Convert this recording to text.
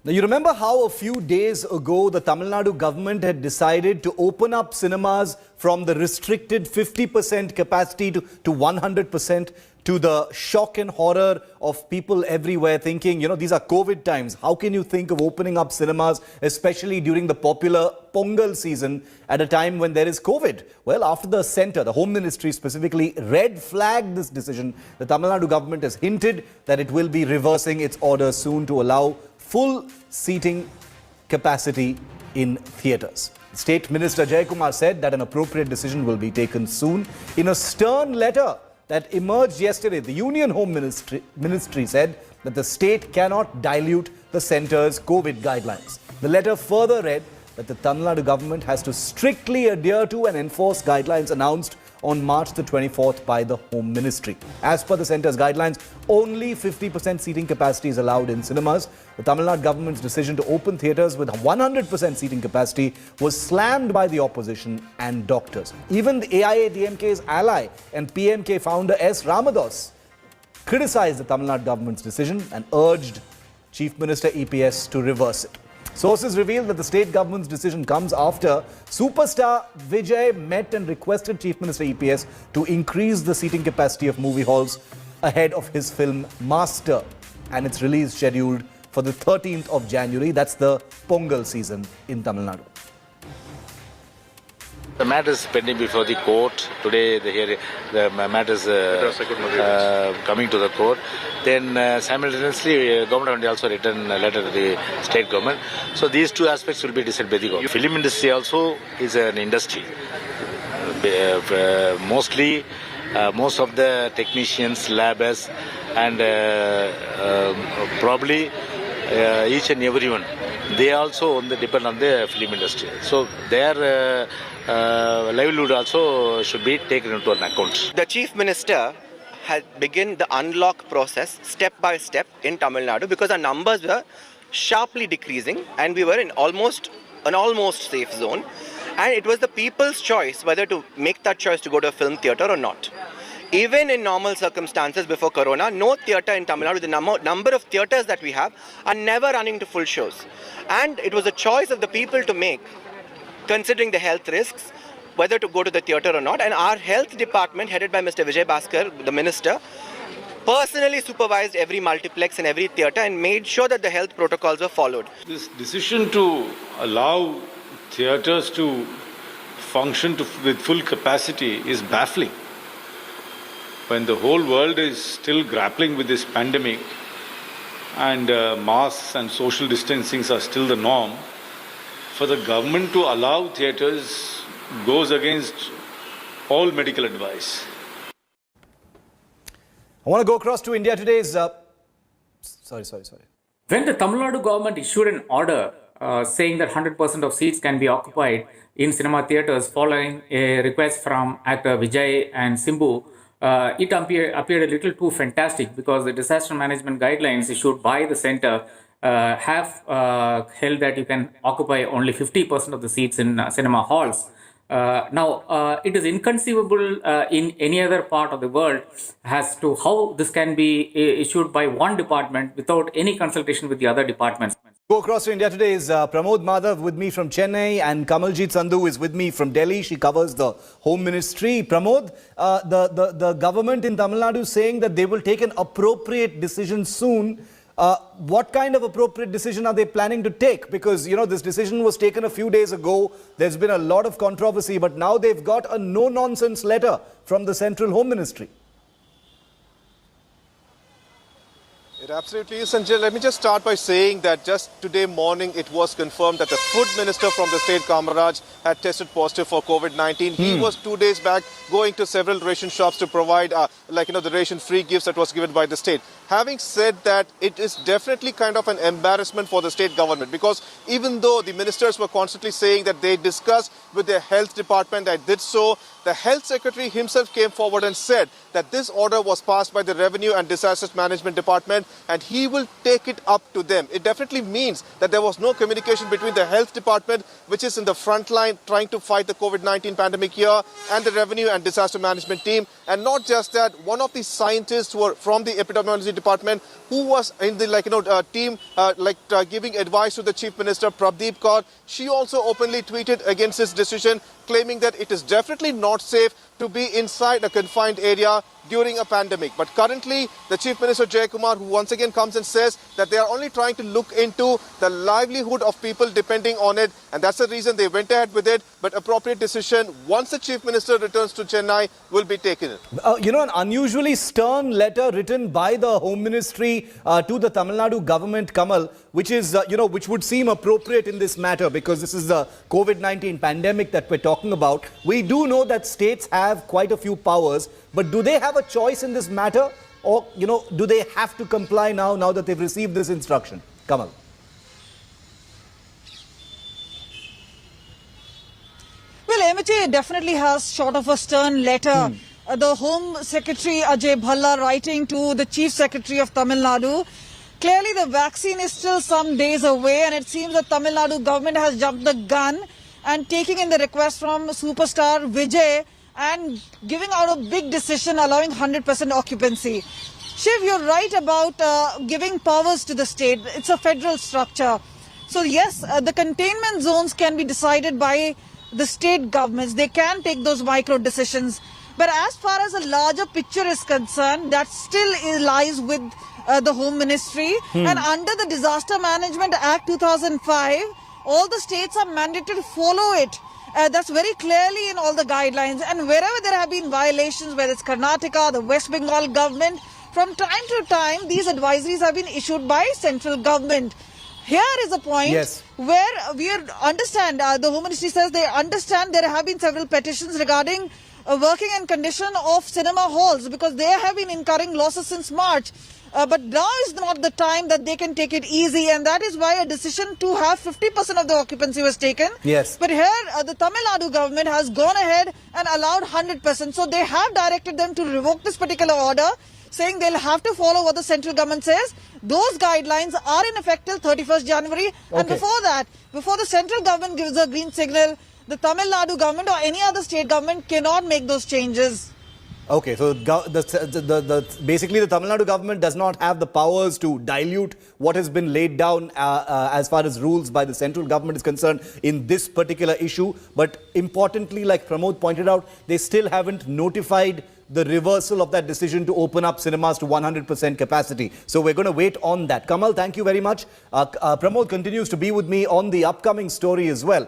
Now, you remember how a few days ago the Tamil Nadu government had decided to open up cinemas from the restricted 50% capacity to 100%, to the shock and horror of people everywhere thinking, these are COVID times. How can you think of opening up cinemas, especially during the popular Pongal season at a time when there is COVID? Well, after the centre, the Home Ministry specifically red flagged this decision, the Tamil Nadu government has hinted that it will be reversing its order soon to allow full seating capacity in theatres. State Minister Jayakumar said that an appropriate decision will be taken soon. In a stern letter that emerged yesterday, the Union Home Ministry said that the state cannot dilute the centre's COVID guidelines. The letter further read that the Tamil Nadu government has to strictly adhere to and enforce guidelines announced on March the 24th by the Home Ministry. As per the centre's guidelines, only 50% seating capacity is allowed in cinemas. The Tamil Nadu government's decision to open theatres with 100% seating capacity was slammed by the opposition and doctors. Even the AIADMK's ally and PMK founder S. Ramadas criticized the Tamil Nadu government's decision and urged Chief Minister EPS to reverse it. Sources reveal that the state government's decision comes after superstar Vijay met and requested Chief Minister EPS to increase the seating capacity of movie halls ahead of his film Master and its release scheduled for the 13th of January. That's the Pongal season in Tamil Nadu. The matter is pending before the court. Today the matter is coming to the court. Then simultaneously, government also written a letter to the state government. So these two aspects will be decided by the government. Film industry also is an industry. Mostly, most of the technicians, labbers, and probably each and everyone, they also depend on the film industry. So their livelihood also should be taken into account. The Chief Minister had begun the unlock process step by step in Tamil Nadu because our numbers were sharply decreasing and we were in an almost safe zone. And it was the people's choice whether to make that choice to go to a film theatre or not. Even in normal circumstances before Corona, no theatre in Tamil Nadu, the number of theatres that we have are never running to full shows. And it was a choice of the people to make, considering the health risks, whether to go to the theatre or not. And our health department, headed by Mr. Vijay Bhaskar, the minister, personally supervised every multiplex and every theatre and made sure that the health protocols were followed. This decision to allow theatres to function with full capacity is baffling. When the whole world is still grappling with this pandemic and masks and social distancing are still the norm, for the government to allow theatres goes against all medical advice. I want to go across to India today's... Sorry. When the Tamil Nadu government issued an order saying that 100% of seats can be occupied in cinema theatres following a request from actor Vijay and Simbu, it appeared a little too fantastic because the disaster management guidelines issued by the centre have held that you can occupy only 50% of the seats in cinema halls. Now, it is inconceivable in any other part of the world as to how this can be issued by one department without any consultation with the other departments. Go across to India today is Pramod Madhav with me from Chennai and Kamaljeet Sandhu is with me from Delhi. She covers the Home Ministry. Pramod, the government in Tamil Nadu is saying that they will take an appropriate decision soon. What kind of appropriate decision are they planning to take? Because, this decision was taken a few days ago. There's been a lot of controversy, but now they've got a no-nonsense letter from the Central Home Ministry. It absolutely is, Sanjay. Let me just start by saying that just today morning it was confirmed that the food minister from the state, Kamaraj, had tested positive for COVID-19. He was 2 days back going to several ration shops to provide, the ration-free gifts that was given by the state. Having said that, it is definitely kind of an embarrassment for the state government because even though the ministers were constantly saying that they discussed with their health department, that did so, the Health Secretary himself came forward and said that this order was passed by the Revenue and Disasters Management Department and he will take it up to them. It definitely means that there was no communication between the Health Department, which is in the front line trying to fight the COVID-19 pandemic here, and the Revenue and Disaster Management team. And not just that, one of the scientists who were from the Epidemiology Department, who was in the team giving advice to the Chief Minister Prabdeep Kaur, she also openly tweeted against this decision, claiming that it is definitely not safe to be inside a confined area during a pandemic. But currently, the Chief Minister Jayakumar, who once again comes and says that they are only trying to look into the livelihood of people depending on it, and that's the reason they went ahead with it. But appropriate decision, once the Chief Minister returns to Chennai, will be taken. An unusually stern letter written by the Home Ministry to the Tamil Nadu government, Kamal, which is, which would seem appropriate in this matter because this is the COVID-19 pandemic that we're talking about. We do know that states have quite a few powers, but do they have a choice in this matter? Or, do they have to comply now that they've received this instruction? Kamal. Well, MHA definitely has short of a stern letter. The Home Secretary Ajay Bhalla writing to the Chief Secretary of Tamil Nadu. Clearly, the vaccine is still some days away, and it seems the Tamil Nadu government has jumped the gun and taking in the request from superstar Vijay and giving out a big decision allowing 100% occupancy. Shiv, you're right about giving powers to the state. It's a federal structure. So yes, the containment zones can be decided by the state governments. They can take those micro decisions. But as far as the larger picture is concerned, that still lies with the Home Ministry. And under the Disaster Management Act 2005, all the states are mandated to follow it. That's very clearly in all the guidelines. And wherever there have been violations, whether it's Karnataka, the West Bengal government, from time to time, these advisories have been issued by central government. Here is a point where we understand, the Home Ministry says they understand there have been several petitions regarding working and condition of cinema halls because they have been incurring losses since March. But now is not the time that they can take it easy, and that is why a decision to have 50% of the occupancy was taken. Yes. But here, the Tamil Nadu government has gone ahead and allowed 100%. So they have directed them to revoke this particular order, saying they'll have to follow what the central government says. Those guidelines are in effect till 31st January. And before that, before the central government gives a green signal, the Tamil Nadu government or any other state government cannot make those changes. Okay, so basically the Tamil Nadu government does not have the powers to dilute what has been laid down as far as rules by the central government is concerned in this particular issue. But importantly, like Pramod pointed out, they still haven't notified the reversal of that decision to open up cinemas to 100% capacity. So we're going to wait on that. Kamal, thank you very much. Pramod continues to be with me on the upcoming story as well.